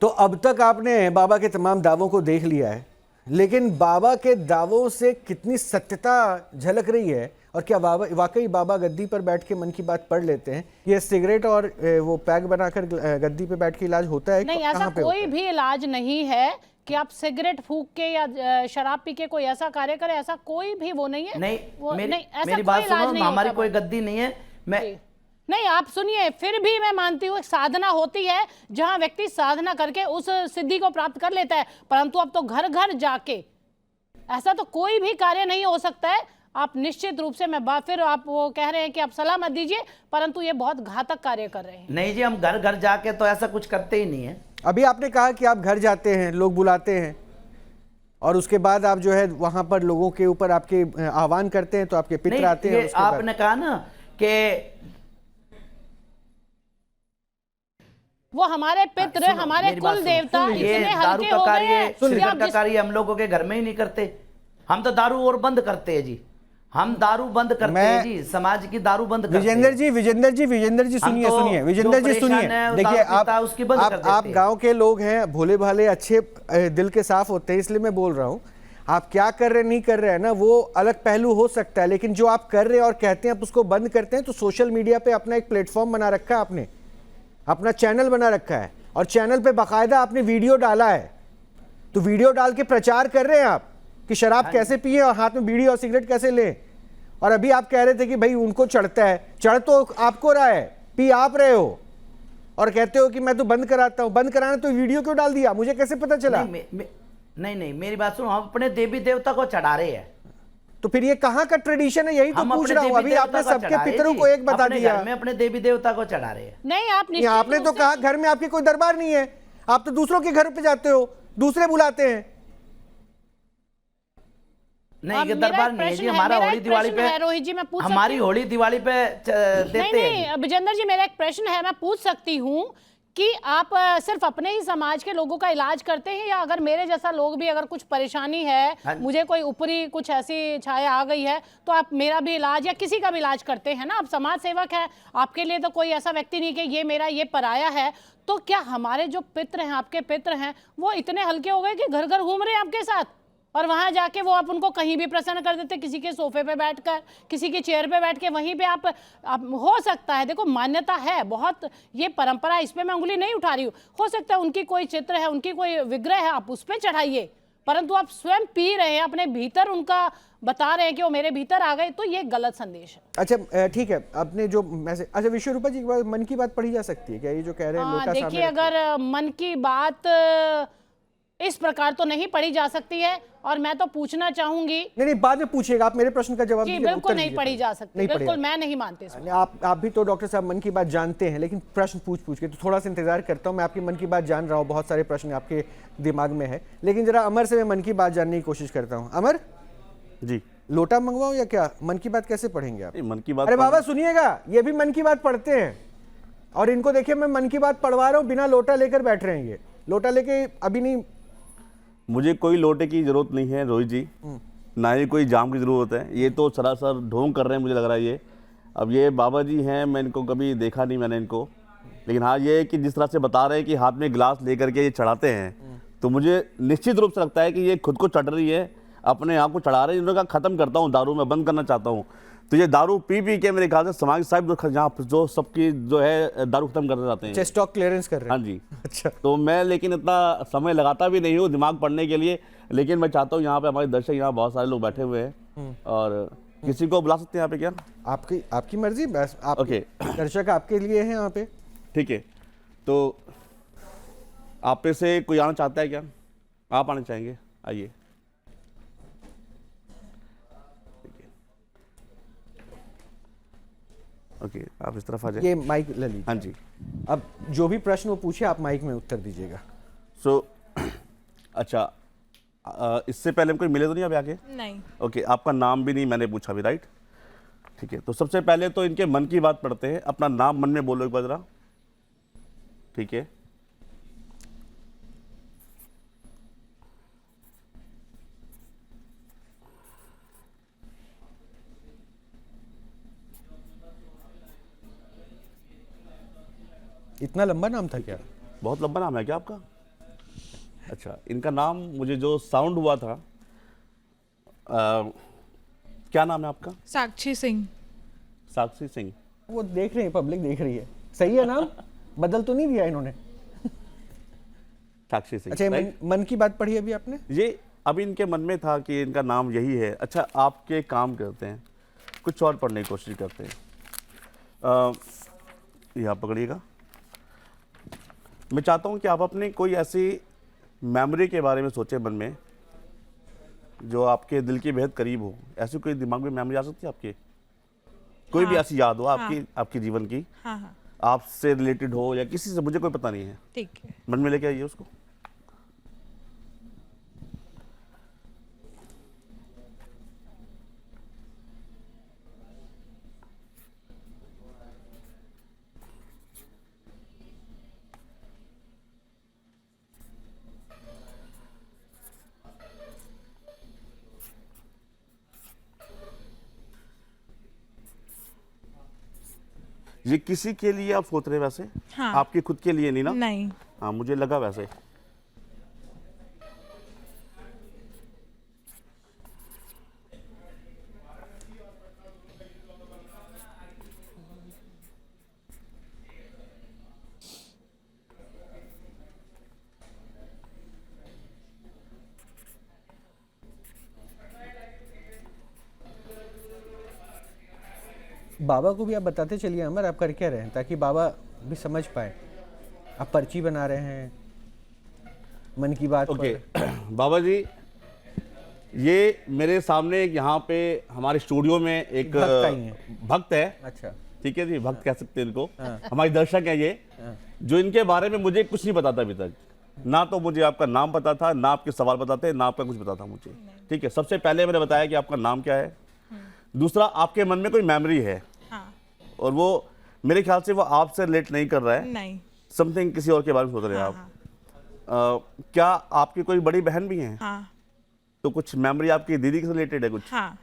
तो अब तक आपने बाबा के तमाम दावों को देख लिया है, लेकिन बाबा के दावों से कितनी सत्यता झलक रही है और क्या बाबा वाकई बाबा गद्दी पर बैठ के मन की बात पढ़ लेते हैं? ये सिगरेट और वो पैक बनाकर गद्दी पे बैठ के इलाज होता है? नहीं, ऐसा कोई भी इलाज नहीं है कि आप सिगरेट फूंक के या शराब पी के कोई ऐसा कार्य करे, ऐसा कोई भी वो नहीं है। मेरी बात सुनो, हमारी कोई गद्दी नहीं है। नहीं, आप सुनिए, फिर भी मैं मानती हूँ साधना होती है जहां व्यक्ति साधना करके उस सिद्धि को प्राप्त कर लेता है, परंतु अब तो घर घर जाके ऐसा तो कोई भी कार्य नहीं हो सकता है। आप निश्चित रूप से फिर आप वो कह रहे हैं कि आप सलाह मत दीजिए, परंतु ये बहुत घातक कार्य कर रहे हैं। नहीं जी, हम घर घर जाके तो ऐसा कुछ करते ही नहीं है। अभी आपने कहा कि आप घर जाते हैं, लोग बुलाते हैं और उसके बाद आप जो है वहां पर लोगों के ऊपर आपके आह्वान करते हैं, तो आपके पितर आते हैं। आपने कहा ना कि वो हमारे पितृ, हमारे कुल देवता इतने हल्के हो गए हैं। सिगरेट का कार्य हम लोगों के घर में ही नहीं करते। हम तो दारू और बंद करते हैं जी, हम दारू बंद करते हैं जी, समाज की दारू बंद करते हैं। विजेंद्र जी सुनिए, विजेंद्र जी सुनिए। देखिए, आप गांव के लोग हैं, भोले भाले अच्छे दिल के साफ होते हैं, इसलिए मैं बोल रहा हूं। आप क्या कर रहे नहीं कर रहे हैं ना, वो अलग पहलू हो सकता है, लेकिन जो आप कर रहे हैं और कहते हैं आप उसको बंद करते हैं, तो सोशल मीडिया पे अपना एक प्लेटफॉर्म बना रखा है आपने, अपना चैनल बना रखा है और चैनल पे बाकायदा आपने वीडियो डाला है। तो वीडियो डाल के प्रचार कर रहे हैं आप कि शराब कैसे पिए और हाथ में बीड़ी और सिगरेट कैसे लें। और अभी आप कह रहे थे कि भाई उनको चढ़ता है, चढ़ तो आपको रहा है, पी आप रहे हो और कहते हो कि मैं तो बंद कराता हूं। बंद कराना तो वीडियो क्यों डाल दिया, मुझे कैसे पता चला? नहीं, मेरी बात सुनो, हम अपने देवी देवता को चढ़ा रहे हैं। तो फिर ये कहाँ का ट्रेडिशन है, यही तो पूछ रहा हूँ। अभी आपने सबके पितरों को एक बता दिया, मैं अपने देवी देवता को चढ़ा रहे हैं। नहीं, आपने तो कहा घर में आपके कोई दरबार नहीं है, आप तो दूसरों के घर पे जाते हो, दूसरे बुलाते हैं। नहीं, ये दरबार नहीं है जी, हमारा होली दिवाली पे रोहित जी मैं पूछ हमारी होली दिवाली पे देते हैं। नहीं, विजेंद्र जी मेरा एक प्रश्न है, मैं पूछ सकती हूँ कि आप सिर्फ अपने ही समाज के लोगों का इलाज करते हैं, या अगर मेरे जैसा लोग भी अगर कुछ परेशानी है, मुझे कोई ऊपरी कुछ ऐसी छाया आ गई है, तो आप मेरा भी इलाज या किसी का भी इलाज करते हैं ना? आप समाज सेवक है, आपके लिए तो कोई ऐसा व्यक्ति नहीं कि ये मेरा ये पराया है। तो क्या हमारे जो पितृ हैं, आपके पितृ हैं, वो इतने हल्के हो गए कि घर घर घूम रहे हैं आपके साथ और वहां जाके वो आप उनको कहीं भी प्रसन्न कर देते, किसी के सोफे पे बैठकर, किसी की चेयर पे बैठ के, वहीं पे आप हो सकता है, देखो मान्यता है बहुत, ये परंपरा, इस पे मैं उंगली नहीं उठा रही हूँ, हो सकता है उनकी कोई चित्र है, उनकी कोई विग्रह है, आप उस पर चढ़ाइए, परंतु आप स्वयं पी रहे हैं, अपने भीतर उनका बता रहे हैं कि वो मेरे भीतर आ गए, तो ये गलत संदेश है। अच्छा ठीक है, आपने जो मैसेज, अच्छा विश्वरूपा जी मन की बात पढ़ी जा सकती है क्या, ये जो कह रहे हैं? देखिए, अगर मन की बात इस प्रकार तो नहीं पढ़ी जा सकती है, और मैं तो पूछना चाहूंगी। नहीं, बाद में पूछिएगा, आप मेरे प्रश्न का जवाब दीजिए। बिल्कुल नहीं पढ़ी जा सकती, बिल्कुल मैं नहीं मानती। आप भी तो डॉक्टर साहब मन की बात जानते हैं, लेकिन प्रश्न पूछ के, तो थोड़ा सा इंतजार करता हूं। मैं आपकी मन की बात जान रहा हूं, बहुत सारे प्रश्न आपके दिमाग में है, लेकिन जरा अमर से मैं मन की बात जानने की कोशिश करता हूँ। अमर जी, लोटा मंगवाऊं या क्या? मन की बात कैसे पढ़ेंगे आप? मन की बात, अरे बाबा सुनिएगा, ये भी मन की बात पढ़ते हैं और इनको देखिए, मैं मन की बात पढ़वा रहा हूँ, बिना लोटा लेकर बैठ रहे हैं। ये लोटा लेके अभी नहीं, मुझे कोई लोटे की जरूरत नहीं है रोहित जी, ना ही कोई जाम की जरूरत है। ये तो सरासर ढोंग कर रहे हैं, मुझे लग रहा है ये। अब ये बाबा जी हैं, मैं इनको कभी देखा नहीं मैंने इनको, लेकिन हाँ ये कि जिस तरह से बता रहे हैं कि हाथ में गिलास लेकर के ये चढ़ाते हैं, तो मुझे निश्चित रूप से लगता है कि ये खुद को चढ़ रही है, अपने आप को चढ़ा रहे हैं। इन्होंने कहा खत्म करता हूँ दारू, मैं बंद करना चाहता हूँ। तो ये दारू पी पी के मेरे ख्याल से समाज साहब यहाँ जो सबकी जो है दारू खत्म करना चाहते हैं, स्टॉक क्लियरेंस कर रहे हैं। हाँ जी। अच्छा, तो मैं लेकिन इतना समय लगाता भी नहीं हूँ दिमाग पढ़ने के लिए, लेकिन मैं चाहता हूँ यहाँ पे हमारे दर्शक, यहाँ बहुत सारे लोग बैठे हुए हैं और किसी को बुला सकते हैं यहाँ पे क्या? आपकी मर्जी, बस आप ओके, दर्शक आपके लिए हैं यहाँ पे। ठीक है, तो आप पे से कोई आना चाहता है क्या? आप आना चाहेंगे? आइए। ओके, आप इस तरफ आ जाइए। ये माइक ले लीजिए। हाँ जी। अब जो भी प्रश्न वो पूछे आप माइक में उत्तर दीजिएगा। अच्छा, इससे पहले हम कोई मिले तो नहीं अभी आके? नहीं। ओके, आपका नाम भी नहीं मैंने पूछा अभी, राइट? ठीक है, तो सबसे पहले तो इनके मन की बात पढ़ते हैं। अपना नाम मन में बोलो एक बार जरा, ठीक है? इतना लंबा नाम था क्या? बहुत लंबा नाम है क्या आपका? अच्छा, इनका नाम मुझे जो साउंड हुआ था, क्या नाम है आपका? साक्षी सिंह। साक्षी सिंह। वो देख रहे हैं, पब्लिक देख रही है, सही है नाम? बदल तो नहीं दिया इन्होंने? साक्षी सिंह। अच्छा, मन की बात पढ़ी अभी आपने? ये अभी इनके मन में था कि इनका नाम यही है। अच्छा, आपके काम करते हैं, कुछ और पढ़ने की कोशिश करते हैं। ये आप पकड़िएगा। मैं चाहता हूँ कि आप अपनी कोई ऐसी मेमोरी के बारे में सोचें मन में, जो आपके दिल के बेहद करीब हो। ऐसी कोई दिमाग में मेमोरी आ सकती है आपकी? कोई भी ऐसी याद हो आपकी जीवन की, आपसे रिलेटेड हो या किसी से, मुझे कोई पता नहीं है। ठीक है। मन में लेके आइए उसको। ये किसी के लिए आप सोच रहे हैं वैसे? हाँ। आपके खुद के लिए नहीं ना? नहीं। हाँ, मुझे लगा वैसे। बाबा को भी आप बताते चलिए अमर, आप कर क्या रहे हैं, ताकि बाबा भी समझ पाए। आप पर्ची बना रहे हैं, मन की बात। ओके बाबा जी, ये मेरे सामने यहाँ पे हमारे स्टूडियो में एक भक्त है। अच्छा, ठीक है जी, भक्त कह सकते हैं इनको। हमारे दर्शक है ये, जो इनके बारे में मुझे कुछ नहीं पता था अभी तक। ना तो मुझे आपका नाम पता था, ना आपके सवाल पता थे, ना आपका कुछ पता था मुझे। ठीक है, सबसे पहले मैंने बताया कि आपका नाम क्या है। दूसरा, आपके मन में कोई मेमोरी है। हाँ। और वो मेरे ख्याल से वो आपसे रिलेट नहीं कर रहा है। नहीं। समथिंग किसी और के बारे में सोच रहे हैं आप। क्या आपकी कोई बड़ी बहन भी है? हाँ। तो कुछ मेमोरी आपकी दीदी से रिलेटेड है कुछ? हाँ।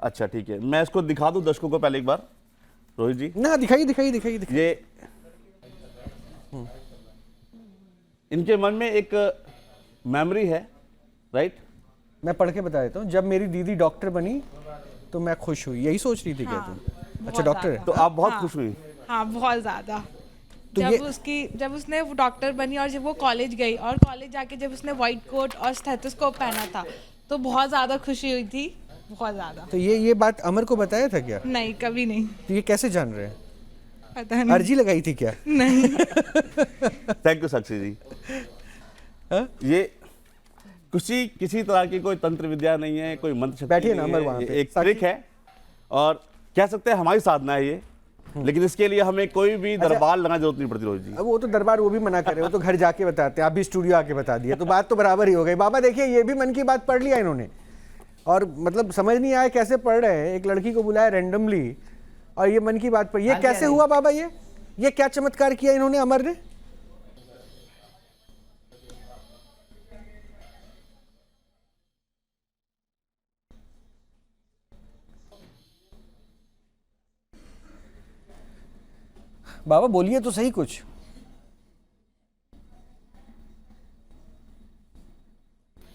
अच्छा ठीक है, मैं इसको दिखा दूं दर्शकों को पहले एक बार। रोहित जी ना दिखाइए। ये इनके मन में एक मेमोरी है, राइट? मैं पढ़ के बता देता हूँ। जब मेरी दीदी डॉक्टर बनी तो मैं खुश हुई, यही सोच रही थी क्या तुम? अच्छा, डॉक्टर है तो आप बहुत खुश हुई? हाँ, बहुत ज्यादा। तो जब उसने डॉक्टर बनी और जब वो कॉलेज गई और कॉलेज जाके जब उसने व्हाइट कोट और स्टेथोस्कोप पहना था तो बहुत ज्यादा खुशी हुई थी, बहुत ज्यादा। तो ये बात अमर को बताया था क्या? नहीं, कभी नहीं। तो ये कैसे जान रहे हैं? पता नहीं। अर्जी लगाई थी क्या? नहीं। थैंक यू साक्षी जी। ये किसी तरह की कोई तंत्र विद्या नहीं है, कोई मंत्र शक्ति बैठिए ना नहीं अमर है, वहाँ पे। एक ट्रिक है और कह सकते हैं हमारी साधना है ये। लेकिन इसके लिए हमें कोई भी दरबार लगाने जरूरत नहीं पड़ती रोहित जी। अब वो तो दरबार वो भी मना करे, वो तो घर जाके बताते हैं, आप भी स्टूडियो आके बता दिए तो बात तो बराबर ही हो गई। बाबा देखिए, ये भी मन की बात पढ़ लिया इन्होंने, और मतलब समझ नहीं आया कैसे पढ़ रहे हैं। एक लड़की को बुलाया रैंडमली और ये मन की बात पढ़। ये कैसे हुआ बाबा? ये क्या चमत्कार किया इन्होंने, अमर ने? बाबा बोलिए तो सही कुछ।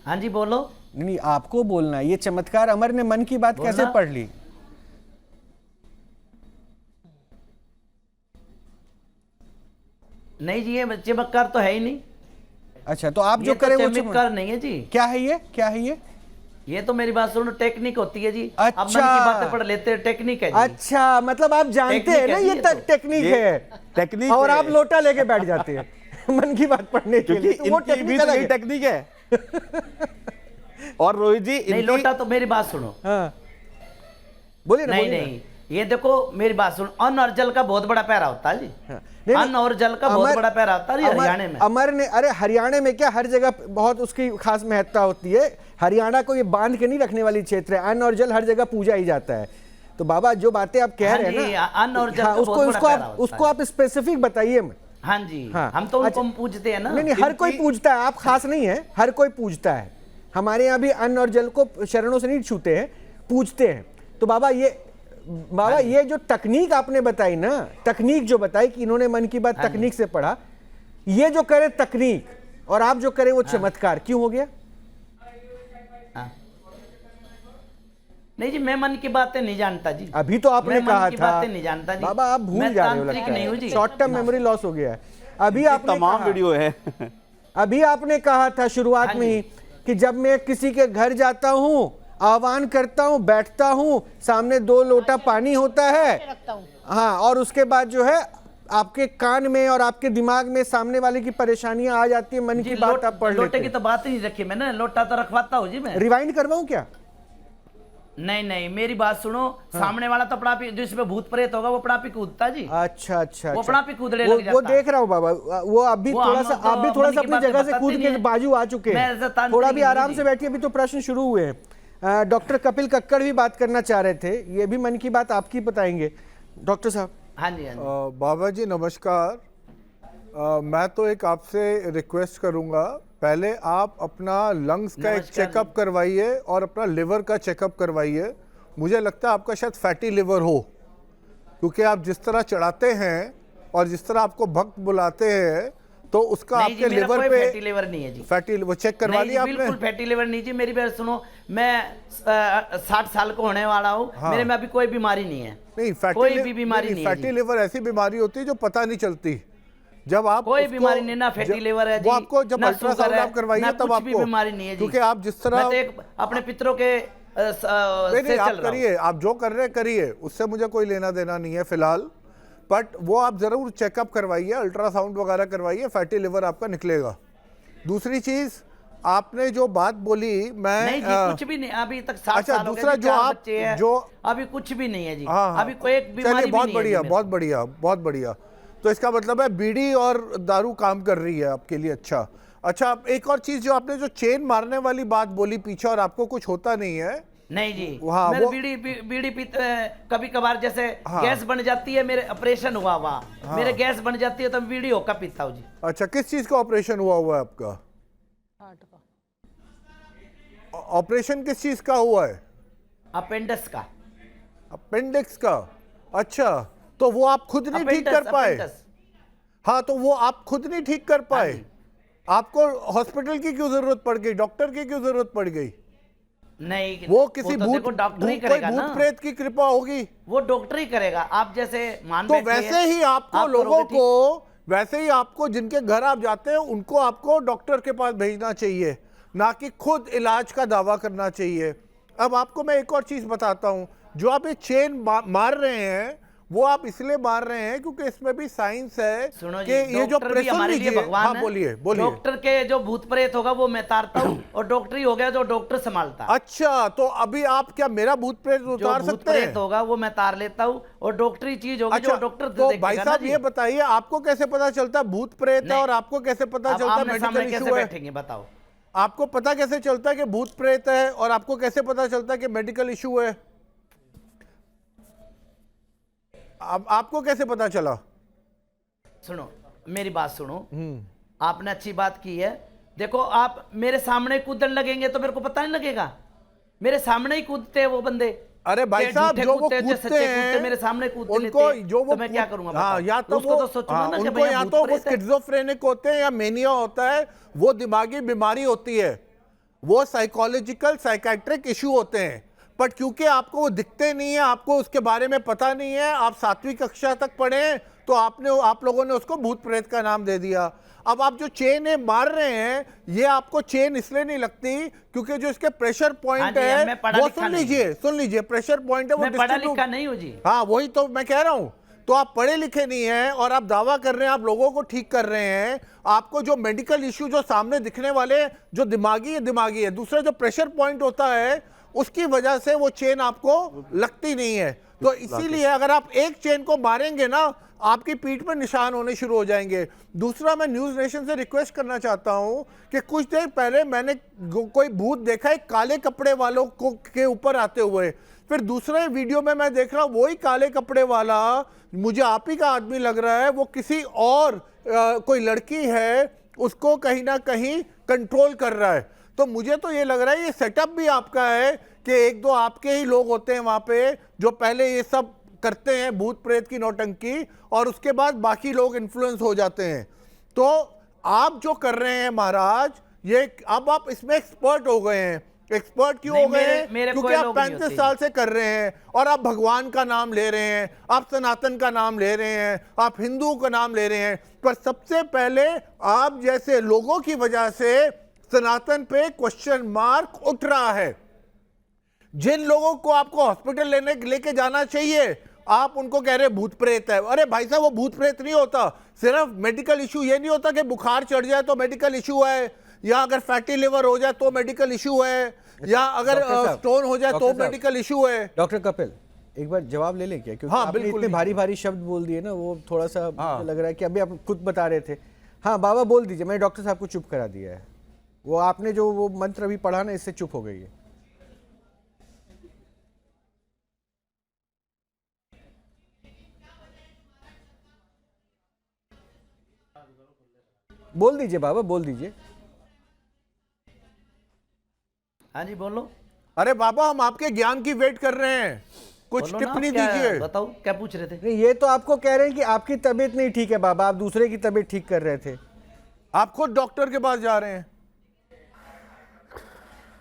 हाँ जी बोलो। नहीं, आपको बोलना है। ये चमत्कार अमर ने मन की बात कैसे पढ़ ली? नहीं जी, ये चमत्कार तो है ही नहीं। अच्छा, तो आप जो तो करें वो चमत्कार नहीं है जी। क्या है ये? ये तो मेरी बात सुनो, टेक्निक होती है जी। अच्छा। अब मन की बातें पढ़ लेते हैं, टेक्निक है जी। अच्छा, मतलब आप जानते हैं ना ये टेक्निक है। टेक्निक और आप लोटा लेके बैठ जाते हैं मन की बात पढ़ने के लिए, तो वो टेक्निक है। और रोहित जी नहीं, लोटा तो मेरी बात सुनो। हाँ बोलिए ना। नहीं, ये देखो मेरी बात सुनो, अन्न और जल का बहुत बड़ा पैरा होता है जी। अन्न और जल का बहुत बड़ा पैरा होता है हरियाणा में। अमर ने, अरे हरियाणा में क्या, हर जगह बहुत उसकी खास महत्ता होती है। हरियाणा को ये बांध के नहीं रखने वाली क्षेत्र है। अन्न और जल हर जगह पूजा ही जाता है। तो बाबा जो बातें आप कह रहे हैं ना, अन्न और जल उसको आप स्पेसिफिक बताइए। हाँ जी, हम तो उनको पूजते हैं ना। नहीं, हर कोई पूजता है, आप खास नहीं है, हर कोई पूजता है। हमारे यहाँ भी अन्न और जल को शरणों से नहीं छूते हैं, पूजते हैं। तो बाबा ये जो तकनीक आपने बताई ना, तकनीक जो बताई कि इन्होंने मन की बात तकनीक से पढ़ा, ये जो करे तकनीक और आप जो करे वो चमत्कार क्यों हो गया? नहीं जी, मैं मन की बातें नहीं जानता जी। अभी तो आपने कहा था बातें नहीं जानता जी। बाबा, आप भूल जा रहे हो, लगता है शॉर्ट टर्म मेमोरी लॉस हो गया है। अभी आपने तमाम वीडियो है अभी आपने कहा था शुरुआत में ही कि जब मैं किसी के घर जाता हूँ, आह्वान करता हूँ, बैठता हूँ, सामने 2 लोटा पानी होता है, हाँ, और उसके बाद जो है आपके कान में और आपके दिमाग में सामने वाले की परेशानियां आ जाती है, मन की बात आप पढ़ लेते हैं। लोटे की तो बात ही नहीं रखी मैंने, लोटा तो रखवाता हूँ जी मैं। रिवाइंड करवाऊं क्या? नहीं, मेरी बात सुनो। हाँ। सामने वाला तो पड़ापी, जिसमें भूत प्रेत होगा वो पड़ापी कूदता जी। अच्छा, वो पड़ापी कूदने लग जाता। वो देख रहा हूँ बाबा, वो अभी थोड़ा सा आप भी थोड़ा सा अपनी जगह से कूद के बाजू आ चुके हैं, थोड़ा भी आराम से बैठिए, अभी तो प्रश्न शुरू हुए हैं। डॉक्टर कपिल कक्कड़ भी बात करना चाह रहे थे, ये भी मन की बात आपकी बताएंगे डॉक्टर साहब। हाँ जी। बाबा जी नमस्कार। मैं तो एक आपसे रिक्वेस्ट करूंगा, पहले आप अपना लंग्स का एक चेकअप करवाइए और अपना लिवर का चेकअप करवाइए। मुझे लगता है आपका शायद फैटी लिवर हो, क्योंकि आप जिस तरह चढ़ाते हैं और जिस तरह आपको भक्त बुलाते हैं तो उसका आपके लिवर पे फैटी लिवर नहीं है जी। फैटी लिवर चेक करवा लिया आपने? बिल्कुल फैटी लिवर नहीं जी। मेरी बात सुनो, मैं 60 साल को होने वाला हूँ। हाँ। मेरे में अभी कोई बीमारी नहीं है। नहीं, कोई भी बीमारी नहीं है। फैटी लिवर ऐसी बीमारी होती है जो पता नहीं चलती। जब आप कोई बीमारी नहीं, ना फैटी लिवर है जी, वो आपको जब अल्ट्रासाउंड आप करवाइए तब आपको बीमारी नहीं है जी। क्योंकि आप जिस तरह मैं तो एक अपने पितरों के नहीं, आप करिए, आप जो कर रहे हैं करिए, उससे मुझे कोई लेना देना नहीं है फिलहाल, बट वो आप जरूर चेकअप करवाइए, अल्ट्रासाउंड वगैरह करवाइए, फैटी लिवर आपका निकलेगा। दूसरी चीज आपने जो बात बोली, मैं नहीं जी, कुछ भी नहीं अभी तक। 60 अच्छा, साल हो गए, दूसरा जो आप जो अभी कुछ भी नहीं है जी। हाँ, अभी कोई एक बीमारी भी बहुत नहीं है बढ़िया, जी। बहुत बढ़िया, बहुत बढ़िया। तो इसका मतलब है बीड़ी और दारू काम कर रही है आपके लिए। अच्छा, एक और चीज जो आपने जो चेन मारने वाली बात बोली पीछे और आपको कुछ होता नहीं है। नहीं जी, हाँ, मैं बीड़ी पीते कभी कभार, जैसे हाँ, गैस बन जाती है, मेरे ऑपरेशन हुआ हाँ, मेरे गैस बन जाती है तो बीड़ी होकर पीता हूँ जी। अच्छा, किस चीज का ऑपरेशन हुआ है आपका? ऑपरेशन किस चीज का हुआ है? अपेंडिक्स का। अपेंडिक्स का? अच्छा, तो वो आप खुद नहीं ठीक कर पाए? हाँ, तो वो आप खुद नहीं ठीक कर पाए? आपको हॉस्पिटल की क्यों जरूरत पड़ गई, डॉक्टर की क्यों जरूरत पड़ गई? नहीं, वो किसी भूत प्रेत की कृपा होगी, वो डॉक्टर ही करेगा। आप जैसे मान तो वैसे ही आपको लोगों को, वैसे ही आपको जिनके घर आप जाते हैं उनको आपको डॉक्टर के पास भेजना चाहिए, ना कि खुद इलाज का दावा करना चाहिए। अब आपको मैं एक और चीज बताता हूं, जो आप ये चेन मार रहे हैं वो आप इसलिए मार रहे हैं क्योंकि इसमें भी साइंस है कि ये जो हमारे लिए भगवान है। बोलिए। डॉक्टर के जो भूत प्रेत होगा वो मैं तारता हूँ और डॉक्टरी हो गया जो डॉक्टर संभालता है। अच्छा, तो अभी आप क्या मेरा भूत प्रेत उतार सकते हैं? होगा वो मैं तार लेता हूँ और डॉक्टरी चीज होगी जो डॉक्टर। तो भाई साहब ये बताइए, आपको कैसे पता चलता है भूत प्रेत है और आपको कैसे पता चलता है मेडिकल इशू है? बताओ, आपको पता कैसे चलता है कि भूत प्रेत है और आपको कैसे पता चलता है कि मेडिकल इशू है? आपको कैसे पता चला? सुनो मेरी बात सुनो, आपने अच्छी बात की है। देखो, आप मेरे सामने कूदने लगेंगे तो मेरे को पता नहीं लगेगा। मेरे सामने ही कूदते हैं वो बंदे। अरे भाई साहब, जो वो कूदते हैं मेरे सामने कूदते उनको, जो वो मैं क्या करूंगा? हाँ, या तो वो उनको या तो वो स्किज़ोफ्रेनिक होते हैं या मेनिया होता है, वो दिमागी बीमारी होती है, वो साइकोलॉजिकल साइकेट्रिक इशू होते हैं। बट क्योंकि आपको वो दिखते नहीं है, आपको उसके बारे में पता नहीं है, आप 7वीं कक्षा तक पढ़े तो आप लोगों ने उसको भूत प्रेत का नाम दे दिया। अब आप जो चेन मार रहे हैं, ये आपको चेन इसलिए नहीं लगती क्योंकि जो इसके प्रेशर पॉइंट है वो सुन लीजिए प्रेशर पॉइंट है वो पढ़ा लिखा नहीं हूं जी। हाँ, वही तो मैं कह रहा हूं। तो आप पढ़े लिखे नहीं हैं और आप दावा कर रहे हैं आप लोगों को ठीक कर रहे हैं। आपको जो मेडिकल इश्यू जो सामने दिखने वाले जो दिमागी है, दूसरा जो प्रेशर पॉइंट होता है उसकी वजह से वो चेन आपको लगती नहीं है। तो इसीलिए अगर आप एक चेन को मारेंगे ना, आपकी पीठ पर निशान होने शुरू हो जाएंगे। दूसरा, मैं न्यूज़ नेशन से रिक्वेस्ट करना चाहता हूं कि कुछ देर पहले मैंने कोई भूत देखा है काले कपड़े वालों को के ऊपर आते हुए, फिर दूसरे वीडियो में मैं देख रहा हूं वही काले कपड़े वाला मुझे आप ही का आदमी लग रहा है, वो किसी और कोई लड़की है उसको कहीं ना कहीं कंट्रोल कर रहा है। तो मुझे तो ये लग रहा है ये सेटअप भी आपका है कि एक दो आपके ही लोग होते हैं वहां पे जो पहले ये सब करते हैं भूत प्रेत की नौटंकी और उसके बाद बाकी लोग इन्फ्लुएंस हो जाते हैं। तो आप जो कर रहे हैं महाराज, ये अब आप इसमें एक्सपर्ट हो गए हैं। एक्सपर्ट क्यों नहीं, हो गए मेरे क्योंकि कोई आप लोग नहीं 35 होते। साल से कर रहे हैं और आप भगवान का नाम ले रहे हैं, आप सनातन का नाम ले रहे हैं, आप हिंदू का नाम ले रहे हैं, पर सबसे पहले आप जैसे लोगों की वजह से सनातन पे क्वेश्चन मार्क उठ रहा है। जिन लोगों को आपको हॉस्पिटल लेके जाना चाहिए, आप उनको कह रहे भूत प्रेत है। अरे भाई साहब, वो भूत प्रेत नहीं होता। सिर्फ मेडिकल इशू ये नहीं होता कि बुखार चढ़ जाए तो मेडिकल इशू है, या अगर फैटी लिवर हो जाए तो मेडिकल इशू है, या अगर स्टोन हो जाए तो मेडिकल इशू है। डॉक्टर कपिल, एक बार जवाब ले लें क्या, क्योंकि हाँ, आपने बिल्कुल इतने भारी भारी शब्द बोल दिए ना, वो थोड़ा सा मुझे लग रहा है कि अभी आप खुद बता रहे थे। हाँ बाबा बोल दीजिए, मैंने डॉक्टर साहब को चुप करा दिया है। वो आपने जो वो मंत्र अभी पढ़ा ना, इससे चुप हो गई है। बोल दीजिए बाबा, बोल दीजिए। हाँ जी बोलो। अरे बाबा, हम आपके ज्ञान की वेट कर रहे हैं, कुछ बोलो ना, टिप्पणी क्या- दीजिए। बताओ क्या पूछ रहे थे। नहीं, ये तो आपको कह रहे हैं कि आपकी तबीयत नहीं ठीक है बाबा, आप दूसरे की तबीयत ठीक कर रहे थे। आप खुद डॉक्टर के पास जा रहे हैं,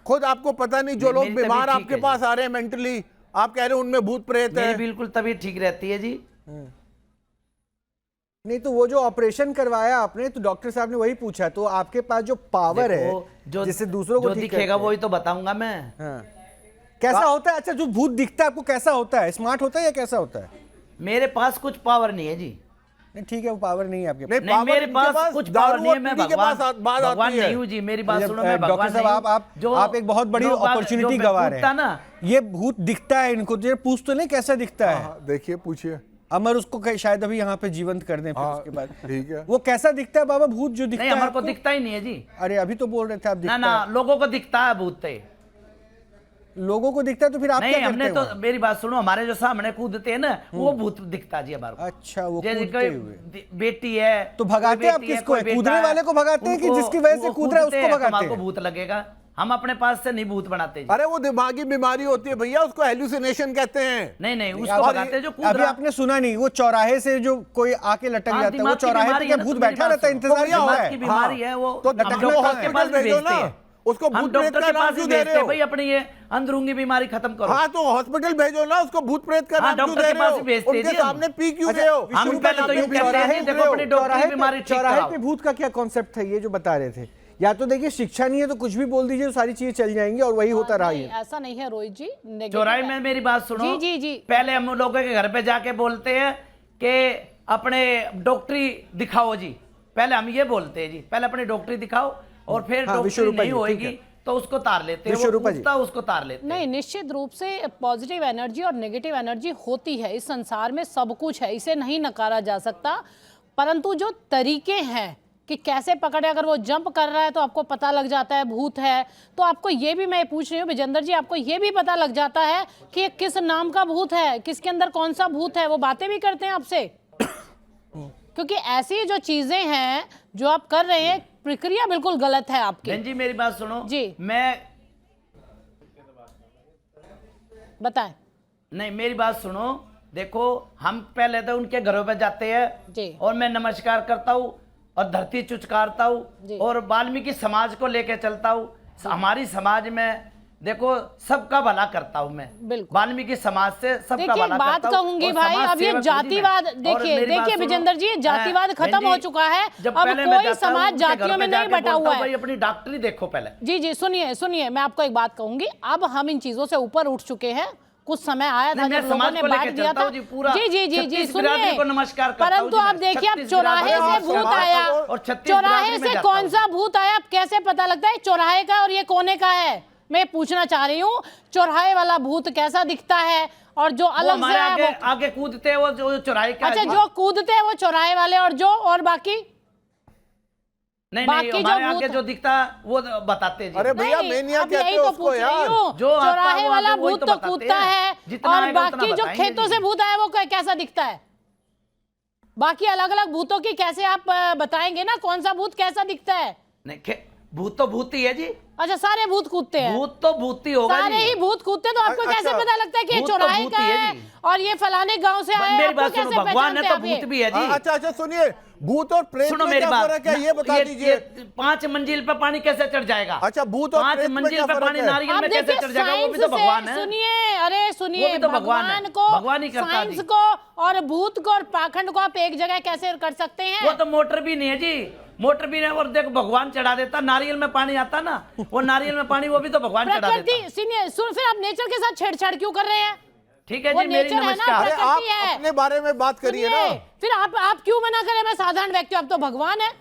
खुद आपको पता नहीं, जो नहीं, लोग मेरी तबीयत बीमार ठीक आपके है पास आ रहे हैं मेंटली, आप कह रहे हैं उनमें भूत प्रेत मेरी है। बिल्कुल तबीयत ठीक रहती है जी। नहीं तो वो जो ऑपरेशन करवाया आपने, तो डॉक्टर साहब ने वही पूछा, तो आपके पास जो पावर है जो जिससे दूसरों को जो ठीक दिखेगा करते हैं। वही तो बताऊंगा मैं। हाँ। कैसा होता है? अच्छा, जो भूत दिखता है आपको कैसा होता है? स्मार्ट होता है या कैसा होता है? मेरे पास कुछ पावर नहीं है जी। नहीं ठीक है, वो पावर नहीं है आपके पास। नहीं, नहीं, पावर मेरे इनके पास कुछ दारू पावर नहीं है। और मैं बीड़ी के भगवान पास बात आती भगवान है। नहीं हूँ जी। मेरी बात सुनो, मैं डॉक्टर भगवान साहब, नहीं हूँ। आप एक बहुत बड़ी जो बात- अपॉर्चुनिटी जो गवा रहे पूछता हैं ना, ये भूत दिखता है इनको, तो पूछ तो नहीं कैसा दिखता है। हाँ, देखिए, पूछिए। अमर उसको शायद अभी यहाँ पे जीवंत कर दें, फिर हाँ, उसके बाद ठीक है। वो कैसा दिखता है बाबा, भूत जो दिखता नहीं है हमारे को आपको? दिखता ही नहीं है जी। अरे अभी तो बोल रहे थे आप ना दिखता ना, है। लोगों को दिखता है भूत से। लोगों को दिखता है तो फिर आप नहीं, क्या हमने करते तो हैं वहाँ? मेरी बात सुनो, हमारे जो सामने कूदते हैं ना, वो भूत दिखता जी हमारे को। अच्छा, वो जैसे कूदते कोई हुए। बेटी है तो भगाते कोई आप बेटी है, किसको कोई है? बेटा कूदने है, वाले को भगाते हैं कि उनको- जिसकी वजह से वो कूद रहा है कूदते उसको हैं, तो भगाते हमारे को हैं? भूत लगेगा। हम अपने पास से नहीं भूत बनाते जी। अरे वो दिमागी बीमारी होती है भैया, उसको हेलुसिनेशन कहते हैं। नहीं नहीं, उसको और भगाते हैं जो कूद अभी रहा। आपने सुना नहीं, वो चौराहे से जो कोई आके लटक हाँ, जाता है, वो दिमाग की चौराहे पे बीमारी क्या है ना, भूत तो मेरी बैठा बात रहता है, सुनो। इंतजार भैया, कर रहा दिमाग है? की बीमारी है वो। तो हम डॉक्टर डॉक्टर हॉस्पिटल के पास भी भेजो भेजते ना, हैं। उसको हम भूत प्रेत डॉक्टर का के नाम पास भी क्यों दे भेजते रहे हैं, हो? भाई अपनी ये अंदरूनी बीमारी खत्म करो। हाँ, तो हॉस्पिटल भेजो ना, उसको भूत प्रेत का हाँ, नाम क्यों डॉक्टर दे के रहे पास हो? भी भेजते हैं उनके जी हम। सामने पी क्यों अच्छा, रहे हो? हम उनके पहले तो नाम यूं पे कहते हैं, चौराहे देखो अपनी डॉक्टर की बीमारी ठीक चौराहे कराओ। पे भूत का क्या कॉन्सेप्ट है, ये जो बता रहे थे? या तो देखिए शिक्षा नहीं है तो कुछ भी बोल दीजिए, तो सारी चीजें चल जाएंगी और वही होता रहा नहीं, है। ऐसा नहीं है रोहित जी। negative चौराहे है। में मेरी बात सुनो। जी जी जी। पहले हम लोगों के घर पे जाके बोलते हैं कि अपने डॉक्टरी दिखाओ जी। पहले हम ये बोलते हैं जी, पहले अपनी डॉक्टरी दिखाओ, और फिर हाँ, डॉक्टरी विश्वरूपा नहीं जी, ठीक होएगी है। तो उसको तार लेते हैं। वो विश्वरूपा जी। कूदता उसको तार लेते हैं। नहीं, निश्चित रूप से पॉजिटिव एनर्जी और नेगेटिव एनर्जी होती है इस संसार में, सब कुछ है, इसे नहीं नकारा जा सकता। परंतु जो तरीके हैं कि कैसे पकड़े, अगर वो जंप कर रहा है तो आपको पता लग जाता है भूत है, तो आपको ये भी मैं पूछ रही हूँ विजेंद्र जी, आपको ये भी पता लग जाता है कि ये किस नाम का भूत है, किसके अंदर कौन सा भूत है, वो बातें भी करते हैं आपसे? क्योंकि ऐसी जो चीजें हैं जो आप कर रहे हैं, प्रक्रिया बिल्कुल गलत है आपकी। बहन जी मेरी बात सुनो जी। मैं बताएं। नहीं, मेरी बात सुनो। देखो, हम पहले तो उनके घरों पे जाते हैं जी। और मैं नमस्कार करता हूँ और धरती चुचकारता जी। हूँ और वाल्मीकि समाज को लेके चलता हूँ। हमारी समाज में देखो सबका भला करता हूँ मैं, बिल्कुल। वाल्मीकि समाज से सबका देखिए भला बात करता हूँ। कहूंगी और भाई, समाज अब ये सेवक हूँ जी जातिवाद मैं। और देखिए मेरी बात देखिए सुनो, विजेंद्र जी, जातिवाद बहन खत्म जी, हो चुका है। जब अब पहले मैं कोई जाता हूँ, समाज उनके घर जातियों में पे नहीं जाके बटा बोलता हुआ हूँ, है। भाई अपनी डॉक्टरी देखो पहले। जी जी, सुनिए सुनिए, मैं आपको एक बात कहूंगी, अब हम इन चीजों से ऊपर उठ चुके हैं। कुछ समय आया था नहीं, मैं जब लोगों समाज ने को बांट लेके दिया चलता था। हूँ जी, पूरा जी जी जी जी 36 बिरादरी सुनिए, को नमस्कार करता हूँ परंतु जी आप मैं। देखिए, अब 36 चौराहे बिरादरी से को भूत नमस्कार आया, करता हूँ और 36 चौराहे बिरादरी में से जाता कौन हूँ। सा भूत आया, अब कैसे पता लगता है चौराहे का और ये कोने का है? मैं पूछना चाह रही हूँ, चौराहे वाला भूत कैसा दिखता है और जो वो अलग हमारे से है आगे वो? आगे कूदते हैं वो जो चौराहे का अच्छा, है। जो कूदते हैं वो चौराहे वाले, और जो और बाकी नहीं बाकी नहीं, जो हमारे भूत- आगे जो दिखता है वो बताते हैं जी। अरे भैया, नहीं, मेनिया अब कहते यही हो तो उसको पूछ रही यार। हूँ। जो आता है चौराहे वो वाला आगे वही भूत तो तो बताते कूदता हैं। है, जितना और आएगा उतना बाकी जो बताएंगे खेतों जी। से भूत आया वो कैसा दिखता है? बाकी अलग अलग भूतों की कैसे आप बताएंगे ना, कौन सा भूत कैसा दिखता है? नहीं भूत तो भूत ही है जी, अच्छा सारे भूत कूदते हैं, भूत तो भूत ही होगा सारे जी। ही भूत कूदते, तो आपको कैसे अच्छा, पता लगता है कि ये भूत तो चौराहे भूत का ही है है जी। और ये फलाने गांव से आया है? मेरी बात आपको सुनो, कैसे भगवान है पहचानते तो आप ये? भूत भी है जी। अच्छा अच्छा सुनिए, भूत और प्रेत सुनो में मेरी क्या बात, फर्क है ये बता दीजिए। 5 मंजिल पे पानी कैसे चढ़ जाएगा? अच्छा, भूत और 5 प्रेत में मंजिल क्या पे फर्क पानी है? नारियल आप में कैसे देखिए चढ़ जाएगा? वो भी तो साइंस से, भगवान है। सुनिए, अरे सुनिए, वो भी तो भगवान है। को, भगवान ही करता साइंस जी। को और भूत को और पाखंड को आप एक जगह कैसे कर सकते हैं? वो तो मोटर भी नहीं है जी, मोटर भी नहीं है, और देखो भगवान चढ़ा देता, नारियल में पानी आता ना, वो नारियल में पानी वो भी तो भगवान चढ़ा देता। प्रकृति, सुनिए, सुन, फिर आप नेचर के साथ छेड़छाड़ क्यों कर रहे हैं? ठीक है वो जी, मेरी नेचर है ना, नमस्कार। अरे आप प्रकृति है। अपने बारे में बात करिए ना। सुनिए, फिर आप क्यों मना करें? मैं साधारण व्यक्ति हूं, आप तो भगवान है,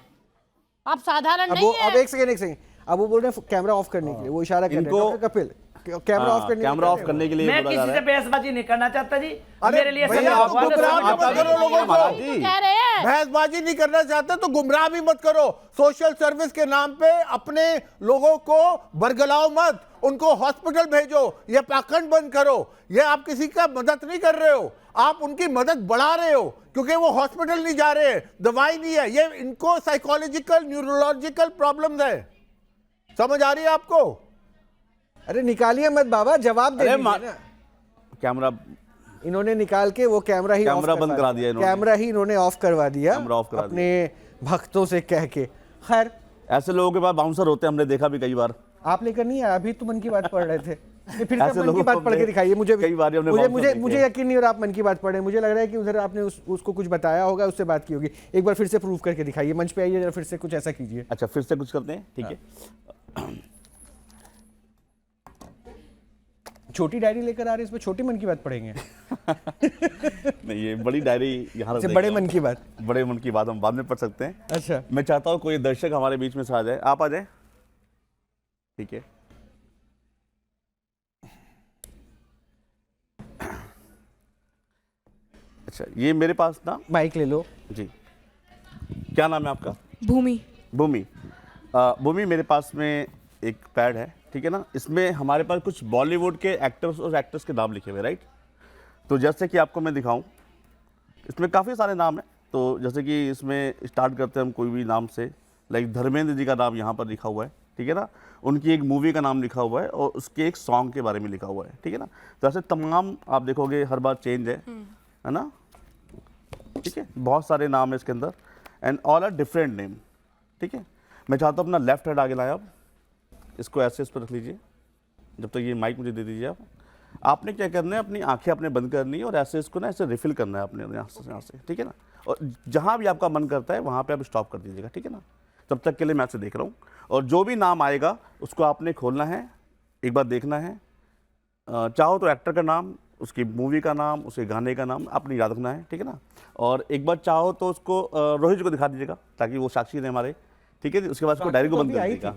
आप साधारण अब वो, नहीं अब है। एक सेकंड, अब वो बोल रहे हैं कैमरा ऑफ करने के लिए, वो इशारा कर रहे हैं इनको- डॉक्टर कपिल, कैमरा ऑफ करने कैमरा ऑफ करने के लिए मैं बोला जा किसी रहा से है। बहसबाजी नहीं करना चाहता जी, अरे मेरे लिए सभी भैया, आप भगवान है, गुमराह सभी मत भगवान करो है। लोगों महाराज को। जी, कह रहे हैं बहसबाजी नहीं करना चाहते तो गुमराह भी मत करो। सोशल सर्विस के नाम पे अपने लोगों को बरगलाओ मत, उनको हॉस्पिटल भेजो, ये पाखंड बंद करो। ये आप किसी का मदद नहीं कर रहे हो, आप उनकी मदद बढ़ा रहे हो, क्योंकि वो हॉस्पिटल नहीं जा रहे, दवाई नहीं है, ये इनको साइकोलॉजिकल न्यूरोलॉजिकल प्रॉब्लम्स है। समझ आ रही है आपको? अरे निकालिए मत बाबा, जवाब दे अरे दीजिए ना। कैमरा इन्होंने निकाल के वो कैमरा ही कैमरा ऑफ बंद करा दिया इन्होंने। कैमरा ही इन्होंने ऑफ करवा दिया, कैमरा ऑफ करा अपने भक्तों से कह के। खैर, ऐसे लोगों के पास बाउंसर होते हैं, हमने देखा भी कई बार। आप लेकर नहीं आया, अभी तो मन की बात पढ़ रहे थे, ये फिर ऐसे से मन की लोगों बात को पढ़ के हमने दिखाइए मुझे। कई बार हमने मुझे बाउंसर मुझे देखे मुझे हैं। यकीन नहीं हो रहा आप मन की बात पढ़ रहे हैं। मुझे लग रहा है कि उधर आपने उसको कुछ बताया होगा, उससे बात की होगी। एक बार फिर से प्रूव करके दिखाइए, मंच पे आइए जरा, फिर से कुछ ऐसा कीजिए। अच्छा, फिर से कुछ करते हैं, ठीक है। छोटी डायरी लेकर आ रहे हैं, इसमें छोटी मन की बात पढ़ेंगे, नहीं, ये बड़ी डायरी यहाँ रख से देंगे बड़े हम। मन की बात। बड़े मन की बात हम बाद में पढ़ सकते हैं। अच्छा, मैं चाहता हूँ कोई दर्शक हमारे बीच में से आ जाए, आप आ जाए, ठीक है। अच्छा, ये मेरे पास ना, माइक ले लो। जी, क्या नाम है आपका? भूमि। भूमि। भूमि, मेरे पास में एक पैड है, ठीक है ना, इसमें हमारे पास कुछ बॉलीवुड के एक्टर्स और एक्ट्रेस के नाम लिखे हुए, राइट? तो जैसे कि आपको मैं दिखाऊं, इसमें काफ़ी सारे नाम हैं। तो जैसे कि इसमें स्टार्ट करते हैं हम कोई भी नाम से, लाइक धर्मेंद्र जी का नाम यहाँ पर लिखा हुआ है, ठीक है ना, उनकी एक मूवी का नाम लिखा हुआ है और उसके एक सॉन्ग के बारे में लिखा हुआ है, ठीक है ना। तो ऐसे तमाम आप देखोगे हर बार चेंज है ना, ठीक है, बहुत सारे नाम है इसके अंदर, and all are different name, ठीक है। मैं चाहता हूँ अपना लेफ्ट हैंड आगे लाएं आप, इसको ऐसे इस पर रख लीजिए, जब तक ये माइक मुझे दे दीजिए आप। आपने क्या करना है, अपनी आंखें अपने बंद करनी है और ऐसे इसको ना ऐसे रिफिल करना है अपने यहाँ से, ठीक है ना। और जहाँ भी आपका मन करता है वहाँ पे आप स्टॉप कर दीजिएगा, ठीक है ना। तब तक के लिए मैं ऐसे देख रहा हूँ, और जो भी नाम आएगा उसको आपने खोलना है, एक बार देखना है। चाहो तो एक्टर का नाम, उसकी मूवी का नाम, उसके गाने का नाम आपने याद रखना है, ठीक है ना। और एक बार चाहो तो उसको रोहित जी को दिखा दीजिएगा, ताकि वो साक्षी है हमारे, ठीक है। उसके बाद उसको डायरी को बंद कर दीजिएगा।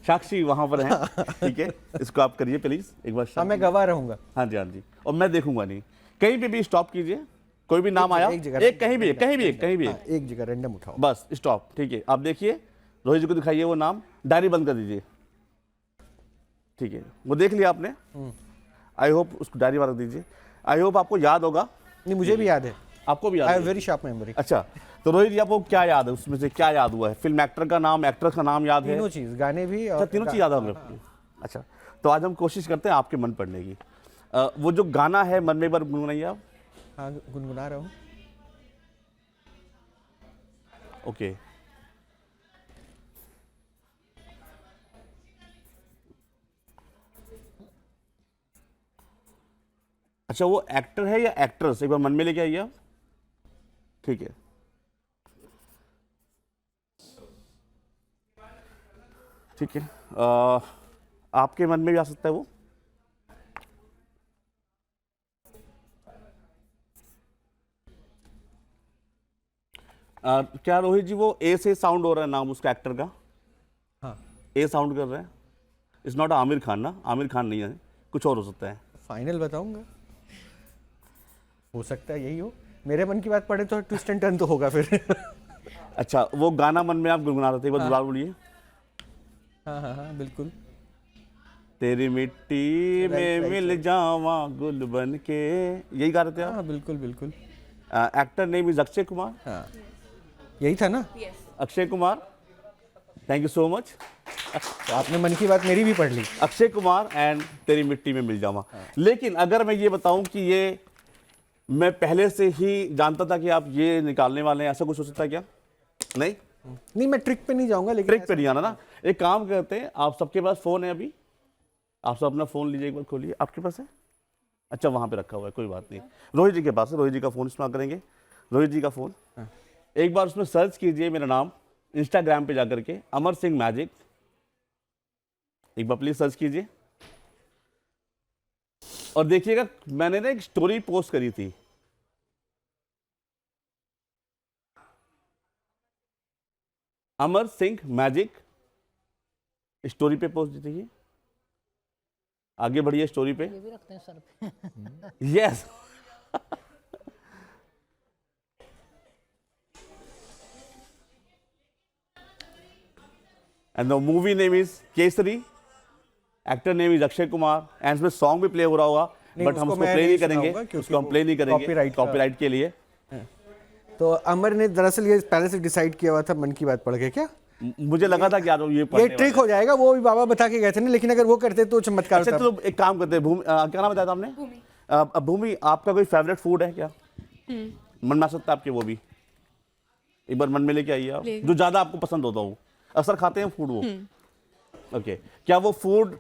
साक्षी वहाँ पर है, ठीक है, इसको आप करिए प्लीज एक बार। हाँ, मैं गवाह रहूंगा। हाँ जी, हाँ जी, और मैं देखूंगा नहीं, कहीं पे भी स्टॉप कीजिए, कोई भी नाम आया, एक जगह, एक कहीं भी, कहीं भी, एक जगह रैंडम उठाओ, बस स्टॉप, ठीक है। आप देखिए, रोहित जी को दिखाइए वो नाम, डायरी बंद कर दीजिए, ठीक है। वो देख लिया आपने, आई होप उसको डायरी में रख दीजिए। आई होप आपको याद होगा। नहीं, मुझे भी याद है, आपको भी याद आई है? Have very sharp memory. अच्छा, तो रोहित जी आपको क्या याद है, उसमें से क्या याद हुआ है? फिल्म एक्टर का नाम, एक्ट्रेस का नाम याद है? तीनों चीज, गाने भी अच्छा, और तीनों चीज याद होंगे। अच्छा, तो आज हम कोशिश करते हैं आपके मन पढ़ने की। वो जो गाना है मन में एक बार गुनगुनाइए आप। हाँ, गुनगुना रहा हूँ। ओके, अच्छा, वो एक्टर है या एक्ट्रेस, एक बार मन में लेके आइए आप, ठीक है। ठीक है, आपके मन में भी आ सकता है वो। क्या रोहित जी वो ए से साउंड हो रहा है नाम उसका एक्टर का? हाँ, ए साउंड कर रहा है। इट्स नॉट आमिर खान ना, आमिर खान नहीं है, कुछ और हो सकता है। फाइनल बताऊंगा, हो सकता है यही हो। मेरे मन की बात पढ़े तो ट्विस्ट एंड टर्न तो होगा फिर। अच्छा, वो गाना मन में आप गुनगुना रहे थे, एक बार दोबारा बोलिए। हाँ हाँ हाँ, बिल्कुल। तेरी मिट्टी में मिल जावा गुल बन के, यही गा रहे थे आप? हाँ, बिल्कुल बिल्कुल। Actor name is Akshay Kumar. हाँ, यही था ना। Akshay Kumar, thank you so much. तो आपने मन की बात मेरी भी पढ़ ली। अक्षय कुमार एंड तेरी मिट्टी में मिल जावा। लेकिन अगर मैं ये बताऊं कि ये मैं पहले से ही जानता था कि आप ये निकालने वाले हैं, ऐसा कुछ हो सकता है क्या? नहीं, मैं ट्रिक पे नहीं जाऊंगा, लेकिन ट्रिक पे नहीं जाना ना। एक काम करते हैं, आप सबके पास फोन है अभी, आप सब अपना फोन लीजिए, एक बार खोलिए। आपके पास है? अच्छा, वहां पे रखा हुआ है, कोई बात नहीं। रोहित जी के पास है, रोहित जी का फोन इस्तेमाल करेंगे। रोहित जी का फोन, एक बार उसमें सर्च कीजिए मेरा नाम इंस्टाग्राम पे जाकर के, अमर सिंह मैजिक। एक बार प्लीज सर्च कीजिए और देखिएगा, मैंने ना एक स्टोरी पोस्ट करी थी। अमर सिंह मैजिक स्टोरी पे पोस्ट दीजिए। आगे बढ़िए स्टोरी पे। ये भी रखते हैं सर पे। Yes. And the movie name is Kesari, actor name is Akshay Kumar, and इसमें सॉन्ग भी प्ले हो रहा होगा, बट हम उसको प्ले नहीं करेंगे, उसको हम प्ले नहीं करेंगे कॉपीराइट के लिए। तो अमर ने दरअसल ये पहले से डिसाइड किया हुआ था मन की बात पढ़ के। क्या मुझे लगा था कि यार ये ट्रिक हो जाएगा, वो भी बाबा बता के गए थे ना, लेकिन अगर वो करते तो चमत्कार होता। तो एक काम करते हैं, भूमि क्या नाम बताया था आपने? भूमि, आपका कोई फेवरेट फूड है क्या? मन में आ सकता है आपके, वो भी एक बार मन में लेके आइए आप, जो ज्यादा आपको पसंद होता हो। अक्सर खाते हैं फूड वो? ओके, क्या वो फूड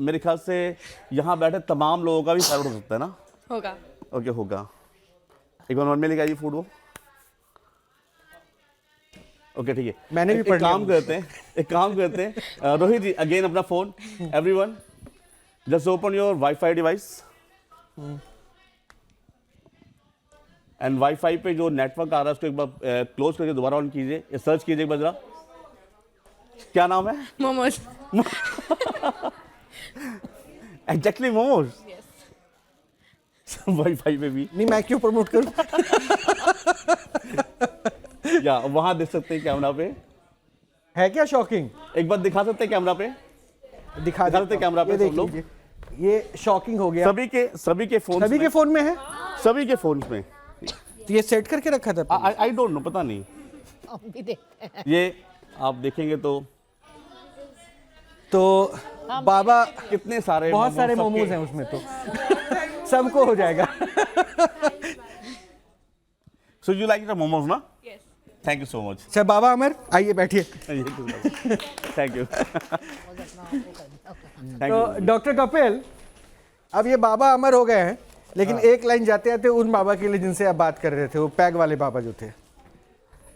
मेरे ख्याल से यहाँ बैठे तमाम लोगों का भी फेवरेट हो सकता है ना? होगा। ओके, होगा। एक बार मन में लेके आइए फूड वो। ओके, ठीक है, मैंने भी एक काम करते हैं रोहित जी, अगेन अपना phone, everyone just open your wifi device and wifi पे जो नेटवर्क आ रहा है उसको एक बार क्लोज करके दोबारा ऑन कीजिए, सर्च कीजिए एक बार जरा, क्या नाम है? मोमोज। एग्जैक्टली, मोमोज। वाईफाई पे भी नहीं, मैं क्यों प्रमोट करूं? या वहां देख सकते हैं कैमरा पे, है क्या शॉकिंग? एक बार दिखा सकते हैं कैमरा पे, दिखा सकते हैं कैमरा पे सब लोग। ये शॉकिंग हो गया। सभी के फोन में है, सभी के फोन में। तो ये सेट करके रखा था? आई डोंट नो, पता नहीं। हम भी देखते हैं। ये आप देखेंगे तो बाबा कितने सारे, बहुत सारे मोमोज हैं उसमें, तो सबको हो जाएगा। So you like the momos ना? Thank you so much. अच्छा बाबा अमर, आइए बैठिए। Thank you. तो डॉक्टर कपिल, अब ये बाबा अमर हो गए हैं, लेकिन एक लाइन जाते जाते उन बाबा के लिए जिनसे आप बात कर रहे थे, वो पैग वाले बाबा जो थे,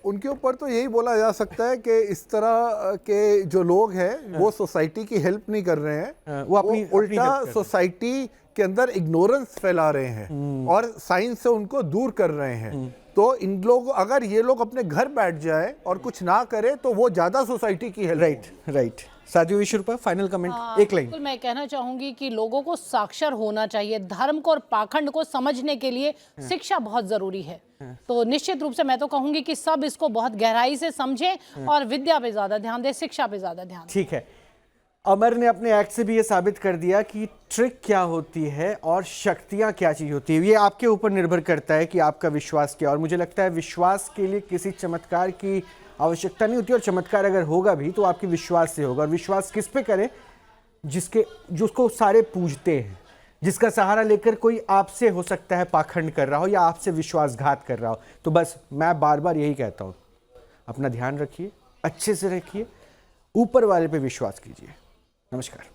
उनके ऊपर तो यही बोला जा सकता है कि इस तरह के जो लोग हैं वो सोसाइटी की हेल्प नहीं कर रहे हैं, वो उल्टा सोसाइटी के अंदर इग्नोरेंस फैला रहे हैं और साइंस से उनको दूर कर रहे हैं। तो इन लोग, अगर ये लोग अपने घर बैठ जाए और कुछ ना करे तो वो ज्यादा सोसाइटी की हेल्प। राइट। साधु विश्वरूपा, फाइनल कमेंट, एक लाइन। बिल्कुल, मैं कहना चाहूंगी कि लोगों को साक्षर होना चाहिए, धर्म को और पाखंड को समझने के लिए शिक्षा बहुत जरूरी है। तो निश्चित रूप से मैं तो कहूंगी कि सब इसको बहुत गहराई से समझें और विद्या पे ज्यादा ध्यान दें, शिक्षा पे ज्यादा ध्यान दें। ठीक है, अमर ने अपने एक्ट से भी ये साबित कर दिया कि ट्रिक क्या होती है और शक्तियां क्या चीज होती है। ये आपके ऊपर निर्भर करता है कि आपका विश्वास क्या, और मुझे लगता है विश्वास के लिए किसी चमत्कार की आवश्यकता नहीं होती, और चमत्कार अगर होगा भी तो आपके विश्वास से होगा। और विश्वास किस पे करें? जिसको सारे पूजते हैं, जिसका सहारा लेकर कोई आपसे हो सकता है पाखंड कर रहा हो या आपसे विश्वासघात कर रहा हो। तो बस मैं बार बार यही कहता हूँ, अपना ध्यान रखिए, अच्छे से रखिए, ऊपर वाले पे विश्वास कीजिए। नमस्कार।